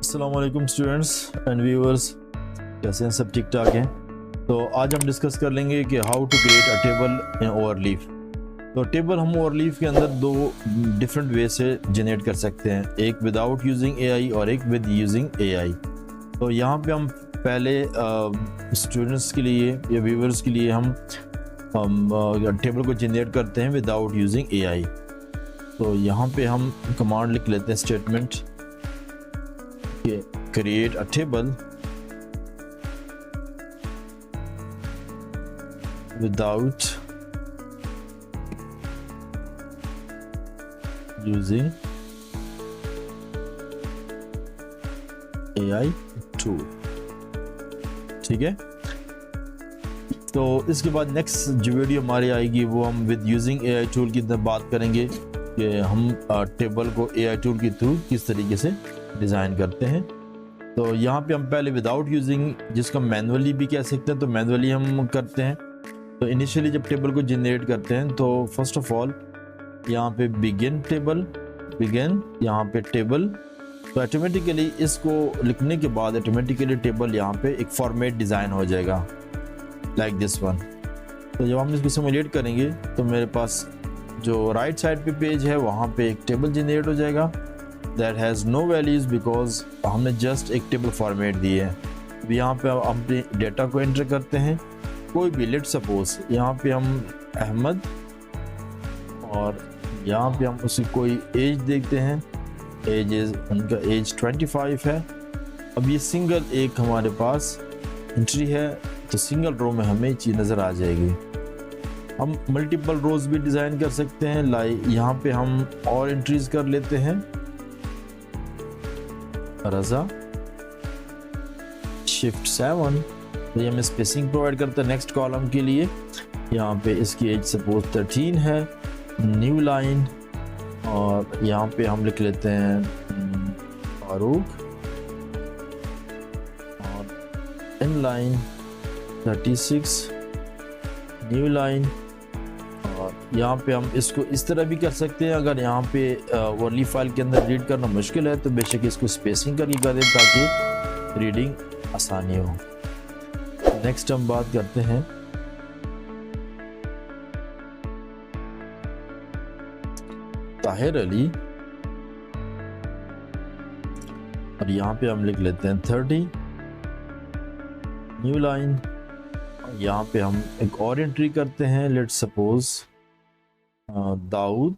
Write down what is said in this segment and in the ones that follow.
अस्सलाम वालेकुम students and viewers, कैसे हैं? सब ठीक ठाक हैं। तो आज हम डिस्कस कर लेंगे कि how to create a table in Overleaf. तो टेबल हम ओवरलीफ के अंदर दो डिफरेंट वे से जनरेट कर सकते हैं, एक विदाउट यूजिंग एआई और एक विद यूजिंग एआई। तो यहाँ पे हम पहले स्टूडेंट्स के लिए या व्यूअर्स के लिए हम टेबल को जनरेट करते हैं विदाउट यूजिंग एआई। तो यहाँ पे हम कमांड लिख लेते हैं, statement create a table without using AI tool। ठीक है, तो इसके बाद नेक्स्ट जो वीडियो हमारी आएगी वो हम विद यूजिंग AI टूल की बात करेंगे कि हम टेबल को AI टूल के थ्रू किस तरीके से डिज़ाइन करते हैं। तो यहाँ पे हम पहले विदाउट यूजिंग, जिसका मैनुअली भी कह सकते हैं, तो मैनुअली हम करते हैं। तो इनिशियली जब टेबल को जनरेट करते हैं तो फर्स्ट ऑफ ऑल यहाँ पे बिगिन, यहाँ पे टेबल। तो ऑटोमेटिकली इसको लिखने के बाद ऑटोमेटिकली टेबल यहाँ पे एक फॉर्मेट डिज़ाइन हो जाएगा लाइक दिस वन। तो जब हम इसको सिमुलेट करेंगे तो मेरे पास जो राइट साइड पे पेज है वहाँ पे एक टेबल जनरेट हो जाएगा that has no values because हमने जस्ट एक टेबल फॉर्मेट दी है। अब यहाँ पे हम अपने डेटा को एंटर करते हैं, कोई भी, लेट सपोज यहाँ पे हम अहमद, और यहाँ पे हम उसकी कोई एज देखते हैं, उनका एज 25 है। अब ये सिंगल एक हमारे पास एंट्री है, तो सिंगल रो में हमें चीज़ नज़र आ जाएगी। हम मल्टीपल रोज भी डिज़ाइन कर सकते हैं, लाइक यहाँ पे हम और एंट्रीज कर लेते हैं, रज़ा शिफ्ट 7। तो ये हमें स्पेसिंग प्रोवाइड करता है नेक्स्ट कॉलम के लिए। यहाँ पे इसकी एज सपोज 13 है, न्यू लाइन, और यहाँ पे हम लिख लेते हैं फारूक, और इन लाइन 36, न्यू लाइन। और यहाँ पे हम इसको इस तरह भी कर सकते हैं, अगर यहाँ पे वर्ली फाइल के अंदर रीड करना मुश्किल है तो बेशक इसको स्पेसिंग करके कर दें ताकि रीडिंग आसानी हो। नेक्स्ट हम बात करते हैं ताहिर अली, और यहाँ पे हम लिख लेते हैं 30, न्यू लाइन। यहाँ पे हम एक और एंट्री करते हैं, लेट्स सपोज दाऊद,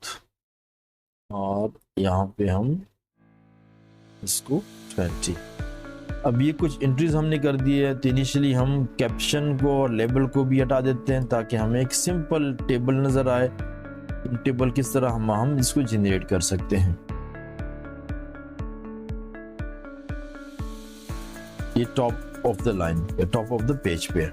और यहाँ पे हम इसको 20। अब ये कुछ एंट्रीज हमने कर दी है, तो इनिशियली हम कैप्शन को और लेबल को भी हटा देते हैं ताकि हमें एक सिंपल टेबल नज़र आए। टेबल किस तरह हम इसको जनरेट कर सकते हैं। ये top of the line, top of the page पे,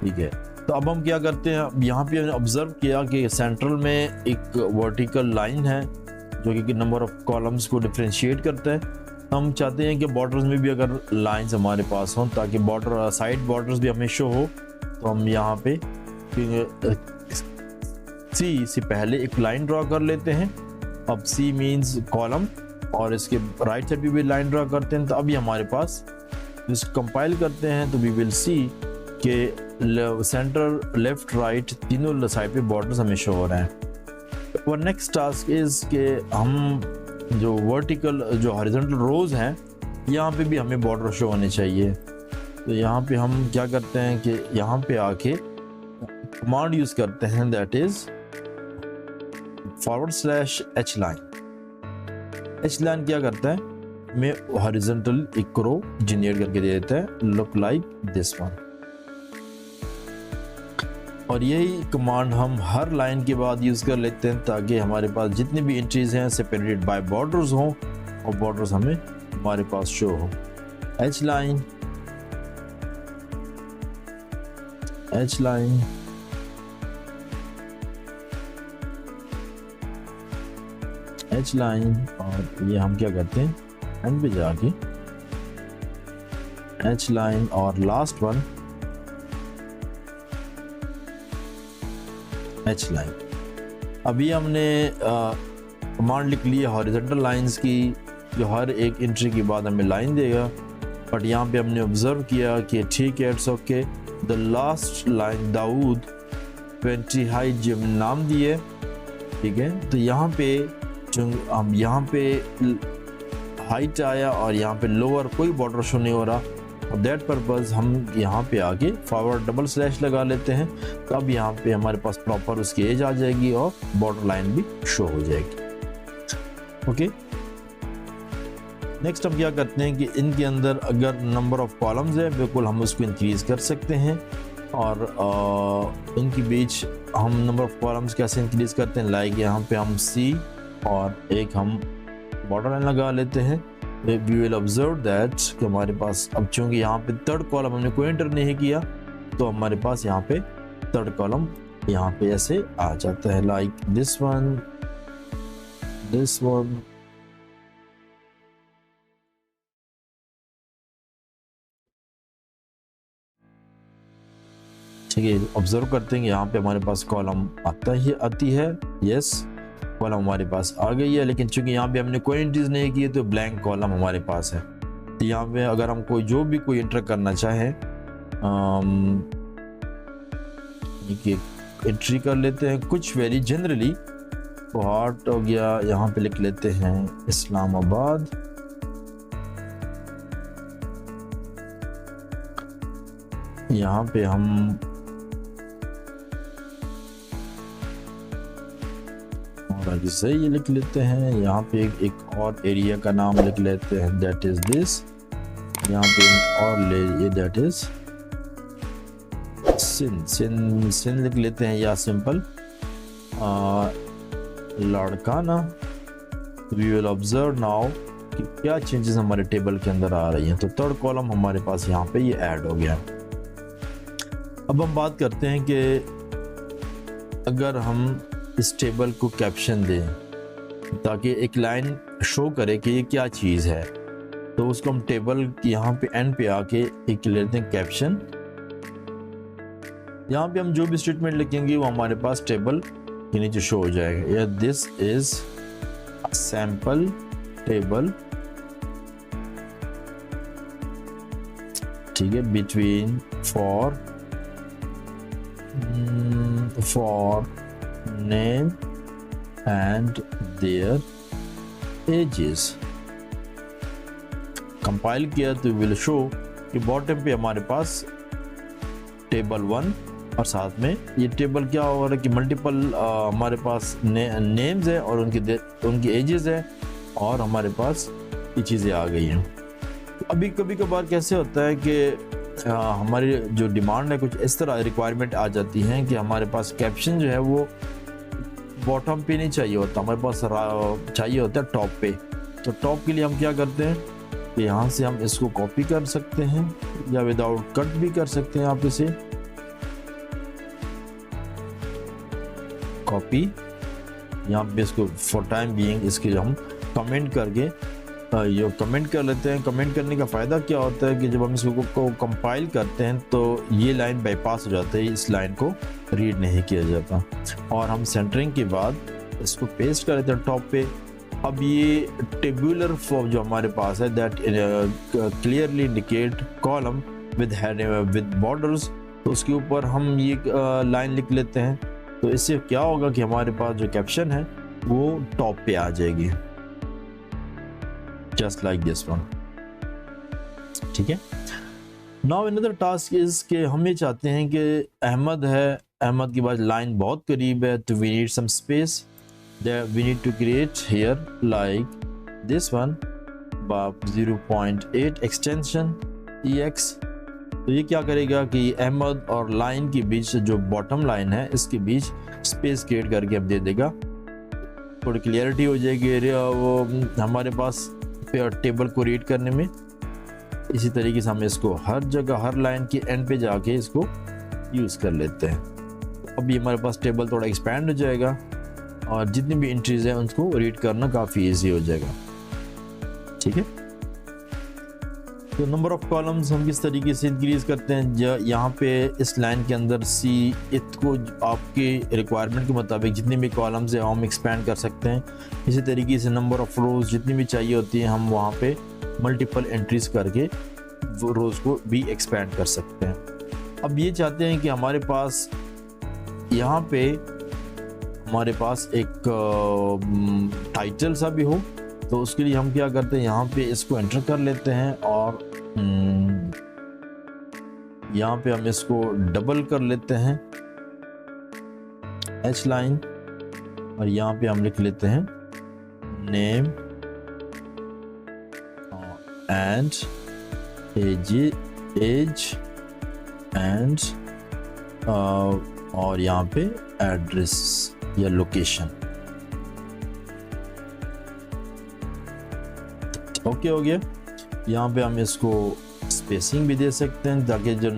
ठीक है। तो अब हम क्या करते हैं, अब यहाँ पे हमने ऑब्जर्व किया कि सेंट्रल में एक वर्टिकल लाइन है जो कि नंबर ऑफ कॉलम्स को डिफरेंशिएट करता है। हम चाहते हैं कि बॉर्डर्स में भी अगर लाइंस हमारे पास हों ताकि बॉर्डर, साइड बॉर्डर्स भी हमें शो हो। तो हम यहाँ पे सी से पहले एक लाइन ड्रॉ कर लेते हैं। अब सी मीन्स कॉलम, और इसके राइट साइड भी लाइन ड्रॉ करते हैं। तो अभी हमारे पास इसको कंपाइल करते हैं तो वी विल सी के सेंटर, लेफ्ट, राइट तीनों साइड पे बॉर्डर्स हमें शो हो रहे हैं। और नेक्स्ट टास्क इज़ के हम जो वर्टिकल, जो हॉरिजॉन्टल रोज हैं, यहाँ पे भी हमें बॉर्डर शो होने चाहिए। तो यहाँ पे हम क्या करते हैं कि यहाँ पे आके कमांड यूज़ करते हैं, that is /h line. h line क्या करता है, हमें हॉरिजॉन्टल एक रो जनरेट करके दे देता है, लुक लाइक दिस वन। और यही कमांड हम हर लाइन के बाद यूज़ कर लेते हैं ताकि हमारे पास जितनी भी एंट्रीज हैं सेपरेटेड बाय बॉर्डर्स हों, और बॉर्डर्स हमें हमारे पास शो हो। h line, h line, h line, और ये हम क्या करते हैं, एंड पे जाके h लाइन, और लास्ट वन h लाइन। अभी हमने कमांड लिख ली है हॉरिजॉन्टल लाइंस की, जो हर एक एंट्री के बाद हमें लाइन देगा, बट यहाँ पे हमने ऑब्जर्व किया कि ठीक है, it's okay. The last line Dawood 20 height जो हमने नाम दिए, ठीक है। तो यहाँ पे जो हम यहाँ पे हाइट आया और यहाँ पे लोअर कोई बॉर्डर शो नहीं हो रहा, और दैट पर्पज़ हम यहाँ पे आगे फॉरवर्ड डबल स्लैश लगा लेते हैं। तो अब यहाँ पे हमारे पास प्रॉपर उसकी एज आ जाएगी और बॉर्डर लाइन भी शो हो जाएगी। ओके, नेक्स्ट हम क्या करते हैं कि इनके अंदर अगर नंबर ऑफ कॉलम्स है, बिल्कुल हम उसको इंक्रीज कर सकते हैं। और इनके बीच हम नंबर ऑफ कॉलम्स कैसे इंक्रीज करते हैं, लाइक यहाँ पे हम सी और एक हम बॉर्डर लाइन लगा लेते हैं। वी विल ऑब्जर्व दैट कि हमारे पास अब चूंकि यहाँ पे थर्ड कॉलम हमने कोई एंटर नहीं किया, तो हमारे पास यहाँ पे थर्ड कॉलम यहाँ पे ऐसे आ जाता है, like this one, this one. ठीक है, ऑब्जर्व करते हैं यहाँ पे हमारे पास कॉलम आती है, यस, कॉलम हमारे पास आ गई है। लेकिन चूंकि यहाँ पे हमने कोई एंट्रीज नहीं की है, तो ब्लैंक कॉलम हमारे पास है। तो यहाँ पे अगर हम जो भी कोई एंटर करना चाहें, एंट्री कर लेते हैं कुछ वैल्यू जनरली। तो हार्ट हो गया, यहाँ पे लिख लेते हैं इस्लामाबाद। यहाँ पे हम सही ये लिख लेते हैं। यहाँ पे एक और एरिया का नाम लिख लेते हैं, दैट इज दिस। यहाँ पे और ले दैट इज सिंध लिख लेते हैं, या simple Larkana. We will observe now कि क्या चेंजेस हमारे टेबल के अंदर आ रही हैं। तो थर्ड कॉलम हमारे पास यहाँ पे ये ऐड हो गया। अब हम बात करते हैं कि अगर हम इस टेबल को कैप्शन दें ताकि एक लाइन शो करे कि ये क्या चीज़ है, तो उसको हम टेबल यहाँ पे एंड पे आके एक लेते हैं कैप्शन। यहाँ पे हम जो भी स्टेटमेंट लिखेंगे वो हमारे पास टेबल के नीचे शो हो जाएगा। या दिस इज सैंपल टेबल, ठीक है, between for name and their ages। Compile किया तो विल शो कि बॉटम पे हमारे पास टेबल 1 और साथ में ये टेबल क्या हो रहा है कि मल्टीपल हमारे पास नेम्स है और उनकी एजेस है, और हमारे पास ये चीज़ें आ गई हैं। अभी कभी कभार कैसे होता है कि हमारी जो डिमांड है कुछ इस तरह रिक्वायरमेंट आ जाती हैं कि हमारे पास कैप्शन जो है वो बॉटम पे नहीं चाहिए होता, हमारे पास चाहिए होता है टॉप पे। तो टॉप के लिए हम क्या करते हैं कि यहाँ से हम इसको कॉपी कर सकते हैं या विदाउट कट भी कर सकते हैं। आप इसे कॉपी, यहाँ पे इसको फॉर टाइम बीइंग इसके हम कमेंट करके ये कमेंट कर लेते हैं। कमेंट करने का फ़ायदा क्या होता है कि जब हम इसको कंपाइल करते हैं तो ये लाइन बाईपास हो जाता है, इस लाइन को रीड नहीं किया जाता। और हम सेंटरिंग के बाद इसको पेस्ट कर लेते हैं टॉप पे। अब ये टेबुलर फॉर्म जो हमारे पास है, that clearly indicate column with borders, तो उसके ऊपर हम ये लाइन लिख लेते हैं। तो इससे क्या होगा कि हमारे पास जो कैप्शन है वो टॉप पे आ जाएगी, just like this one। ठीक है, नाउ अनदर टास्क इज कि हम ये चाहते हैं कि अहमद है, अहमद के बाद लाइन बहुत करीब है, तो we need some space, we need to create here like this one 0.8 extension EX। तो ये क्या करेगा कि अहमद और लाइन के बीच जो बॉटम लाइन है इसके बीच स्पेस क्रिएट करके अब दे देगा, थोड़ी क्लियरिटी हो जाएगी वो हमारे पास टेबल को रीड करने में। इसी तरीके से हम इसको हर जगह हर लाइन के एंड पे जाके इसको यूज़ कर लेते हैं। अभी हमारे पास टेबल थोड़ा एक्सपैंड हो जाएगा और जितनी भी एंट्रीज हैं उनको रीड करना काफ़ी इजी हो जाएगा। ठीक है, तो नंबर ऑफ कॉलम्स हम किस तरीके से इंक्रीज करते हैं, यहाँ पे इस लाइन के अंदर सी इसको आपके रिक्वायरमेंट के मुताबिक जितनी भी कॉलम्स है हम एक्सपेंड कर सकते हैं। इसी तरीके से नंबर ऑफ रोज़ जितनी भी चाहिए होती है हम वहाँ पे मल्टीपल एंट्रीज करके वो रोज़ को भी एक्सपेंड कर सकते हैं। अब ये चाहते हैं कि हमारे पास यहाँ पे हमारे पास एक टाइटल सा भी हो, तो उसके लिए हम क्या करते हैं, यहाँ पे इसको एंटर कर लेते हैं और यहाँ पे हम इसको डबल कर लेते हैं H लाइन, और यहाँ पे हम लिख लेते हैं नेम एंड एज एंड और यहाँ पे एड्रेस या लोकेशन। ओके हो गया। यहाँ पे हम इसको स्पेसिंग भी दे सकते हैं ताकि जो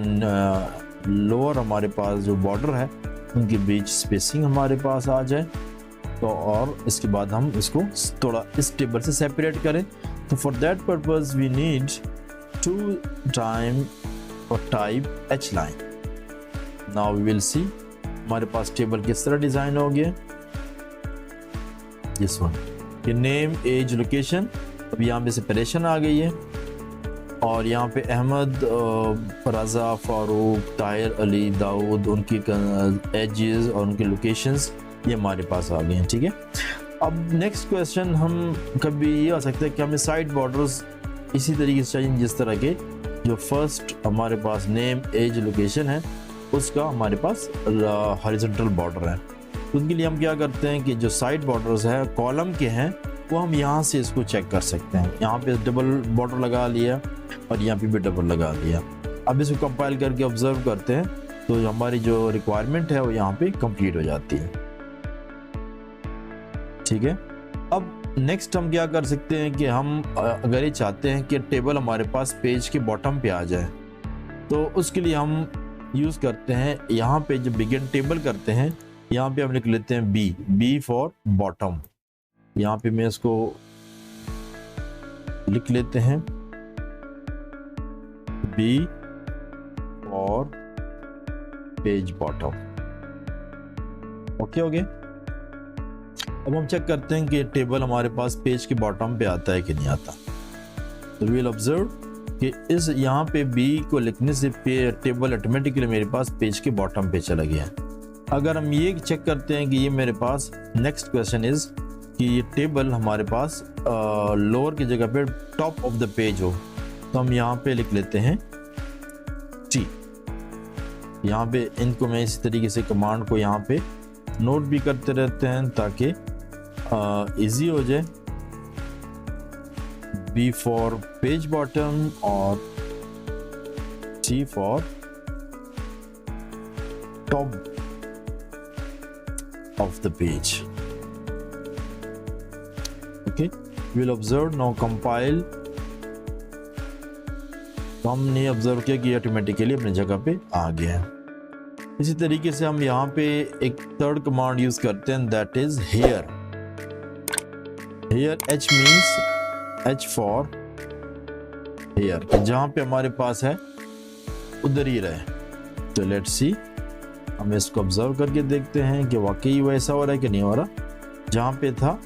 लोअर हमारे पास जो बॉर्डर है उनके बीच स्पेसिंग हमारे पास आ जाए। तो और इसके बाद हम इसको थोड़ा इस टेबल से सेपरेट करें। तो for that purpose we need to time और type H line. Now we will see हमारे पास टेबल किस तरह डिज़ाइन हो गया। दिस वन ये नेम एज लोकेशन। अब यहाँ पे सेपरेशन आ गई है और यहाँ पे अहमद, रज़ा, फारूक, ताहिर, अली, दाऊद, उनकी एजेस और उनकी लोकेशंस ये हमारे पास आ गए हैं। ठीक है। अब नेक्स्ट क्वेश्चन हम कभी ये आ सकता है कि हमें साइड बॉर्डर्स इसी तरीके से चाहिए जिस तरह के जो फर्स्ट हमारे पास नेम एज लोकेशन है उसका हमारे पास हॉरिजॉन्टल बॉर्डर है। तो उनके लिए हम क्या करते हैं कि जो साइड बॉर्डर्स है कॉलम के हैं वो हम यहाँ से इसको चेक कर सकते हैं। यहाँ पे डबल बॉर्डर लगा लिया और यहाँ पे भी डबल लगा लिया। अब इसको कंपाइल करके ऑब्जर्व करते हैं तो हमारी जो रिक्वायरमेंट है वो यहाँ पे कंप्लीट हो जाती है। ठीक है। अब नेक्स्ट हम क्या कर सकते हैं कि हम अगर ये चाहते हैं कि टेबल हमारे पास पेज के बॉटम पे आ जाए तो उसके लिए हम यूज़ करते हैं यहाँ पे जब बिगिन टेबल करते हैं यहाँ पे हम लिख लेते हैं बी फॉर बॉटम। यहाँ पे मैं इसको लिख लेते हैं बी और पेज बॉटम। ओके हो गया। अब हम चेक करते हैं कि टेबल हमारे पास पेज के बॉटम पे आता है कि नहीं आता। तो वी विल ऑब्जर्व कि इस यहाँ पे बी को लिखने से टेबल ऑटोमेटिकली मेरे पास पेज के बॉटम पे चला गया है। अगर हम ये चेक करते हैं कि ये मेरे पास नेक्स्ट क्वेश्चन इज कि ये टेबल हमारे पास लोअर की जगह पे टॉप ऑफ द पेज हो, तो हम यहाँ पे लिख लेते हैं टी। यहाँ पे इनको मैं इसी तरीके से कमांड को यहाँ पे नोट भी करते रहते हैं ताकि इजी हो जाए। बी फॉर पेज बॉटम और T for top of the page. Okay, we'll observe now compile। तो हमने ऑब्जर्व किया कि ऑटोमेटिकली अपनी जगह पे आ गया है। इसी तरीके से हम यहाँ पे एक थर्ड कमांड यूज करते हैं that is here। H means H for here कि जहाँ पे हमारे पास है उधर ही रहे। तो लेट्स सी हम इसको ऑब्जर्व करके देखते हैं कि वाकई वैसा हो रहा है कि नहीं हो रहा, जहाँ पे था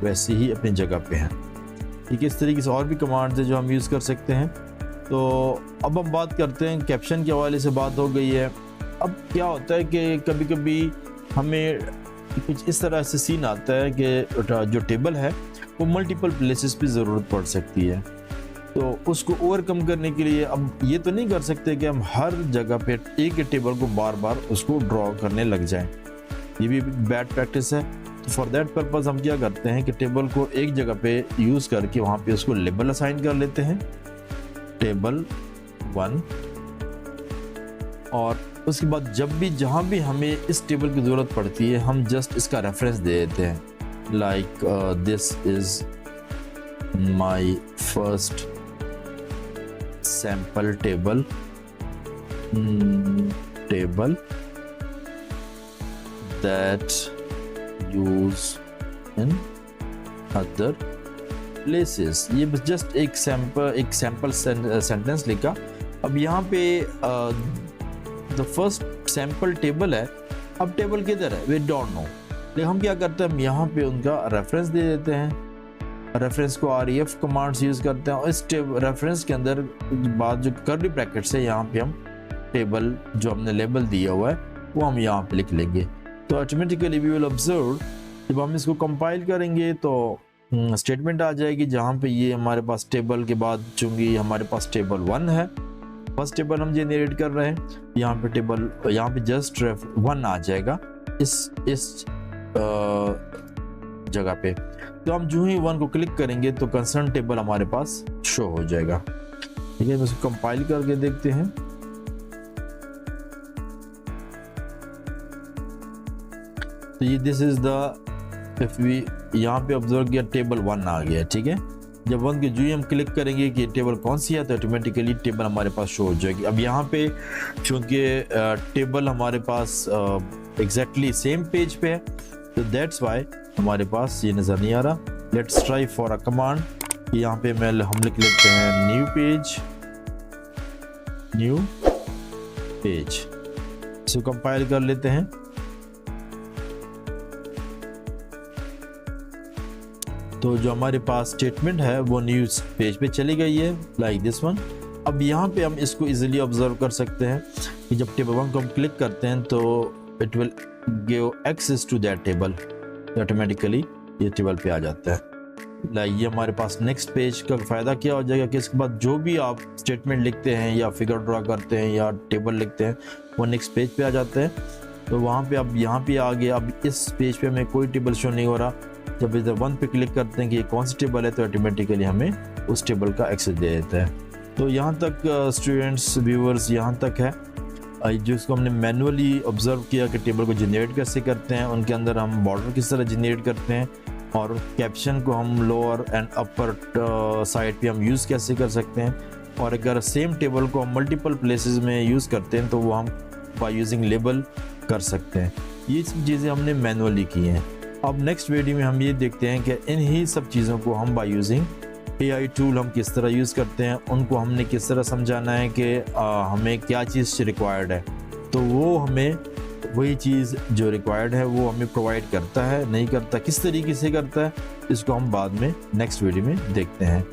वैसे ही अपनी जगह पे है। ठीक है। इस तरीके से और भी कमांड्स है जो हम यूज़ कर सकते हैं। तो अब हम बात करते हैं कैप्शन के हवाले से बात हो गई है। अब क्या होता है कि कभी कभी हमें कुछ इस तरह से सीन आता है कि जो टेबल है वो मल्टीपल प्लेसेस पे ज़रूरत पड़ सकती है। तो उसको ओवरकम करने के लिए अब ये तो नहीं कर सकते कि हम हर जगह पे एक टेबल को बार बार उसको ड्रॉ करने लग जाएं। ये भी बैड प्रैक्टिस है। तो फॉर दैट पर्पस हम क्या करते हैं कि टेबल को एक जगह पे यूज़ करके वहाँ पे उसको लेबल असाइन कर लेते हैं टेबल 1, और उसके बाद जब भी जहाँ भी हमें इस टेबल की ज़रूरत पड़ती है हम जस्ट इसका रेफरेंस दे देते हैं like this is my first sample table that use in other places, ये बस जस्ट एक सैंपल सेंटेंस लिखा। अब यहाँ पे द फर्स्ट सैंपल टेबल है, अब टेबल किधर है वी डोंट नो, लेकिन हम क्या करते हैं, हम यहाँ पे उनका रेफरेंस दे देते हैं। रेफरेंस को REF कमांड्स यूज़ करते हैं और इस रेफरेंस के अंदर बाद जो कर्ली ब्रैकेट्स है यहाँ पे हम टेबल जो हमने लेबल दिया हुआ है वो हम यहाँ पे लिख लेंगे। तो ऑटोमेटिकली वी विल ऑब्जर्व जब हम इसको कंपाइल करेंगे तो स्टेटमेंट आ जाएगी जहाँ पे ये हमारे पास टेबल के बाद चूंकि हमारे पास टेबल 1 है, फर्स्ट टेबल हम जेनरेट कर रहे हैं, यहाँ पे टेबल यहाँ पे जस्ट 1 आ जाएगा इस जगह पे। तो हम जो ही 1 को क्लिक करेंगे तो कंसर्न टेबल हमारे पास शो हो जाएगा। ठीक है, इसको कंपाइल करके देखते हैं। तो ये this is the if we यहाँ पे ऑब्जर्व किया टेबल 1 आ गया। ठीक है, जब 1 के जो ही हम क्लिक करेंगे कि टेबल कौन सी है तो ऑटोमेटिकली टेबल हमारे पास शो हो जाएगी। अब यहाँ पे चूंकि टेबल हमारे पास एग्जैक्टली सेम पेज पे है तो दैट्स वाई हमारे पास ये नज़र नहीं आ रहा। Let's try for a command, यहाँ पे हम लिख लेते हैं न्यू पेज, इसको कंपाइल कर लेते हैं। तो जो हमारे पास स्टेटमेंट है वो न्यू पेज पे चली गई है लाइक दिस वन। अब यहाँ पे हम इसको इजीली ऑब्जर्व कर सकते हैं कि जब टेबल 1 को हम क्लिक करते हैं तो it will give access to that table, automatically ये टेबल पे आ जाता है। लाइक ये हमारे पास नेक्स्ट पेज का फ़ायदा क्या हो जाएगा कि इसके बाद जो भी आप स्टेटमेंट लिखते हैं या फिगर ड्रा करते हैं या टेबल लिखते हैं वो नेक्स्ट पेज पे आ जाते हैं। तो वहाँ पे अब यहाँ पे आ गया, अब इस पेज पे हमें कोई टेबल शो नहीं हो रहा। जब इधर 1 पे क्लिक करते हैं कि ये कौन सी टेबल है तो ऑटोमेटिकली हमें उस टेबल का एक्सेस दे देता है। तो यहाँ तक स्टूडेंट्स व्यूअर्स यहाँ तक है जिसको हमने मैनुअली ऑब्जर्व किया कि टेबल को जनरेट कैसे करते हैं, उनके अंदर हम बॉर्डर किस तरह जनरेट करते हैं और कैप्शन को हम लोअर एंड अपर साइड पे हम यूज़ कैसे कर सकते हैं, और अगर सेम टेबल को हम मल्टीपल प्लेसेस में यूज़ करते हैं तो वो हम बाय यूजिंग लेबल कर सकते हैं। ये सब चीज़ें हमने मैनुअली की हैं। अब नेक्स्ट वीडियो में हम ये देखते हैं कि इन ही सब चीज़ों को हम बाय यूजिंग AI टूल हम किस तरह यूज़ करते हैं, उनको हमने किस तरह समझाना है कि हमें क्या चीज़ रिक्वायर्ड है, तो वो हमें वही चीज़ जो रिक्वायर्ड है वो हमें प्रोवाइड करता है, नहीं करता, किस तरीके से करता है, इसको हम बाद में नेक्स्ट वीडियो में देखते हैं।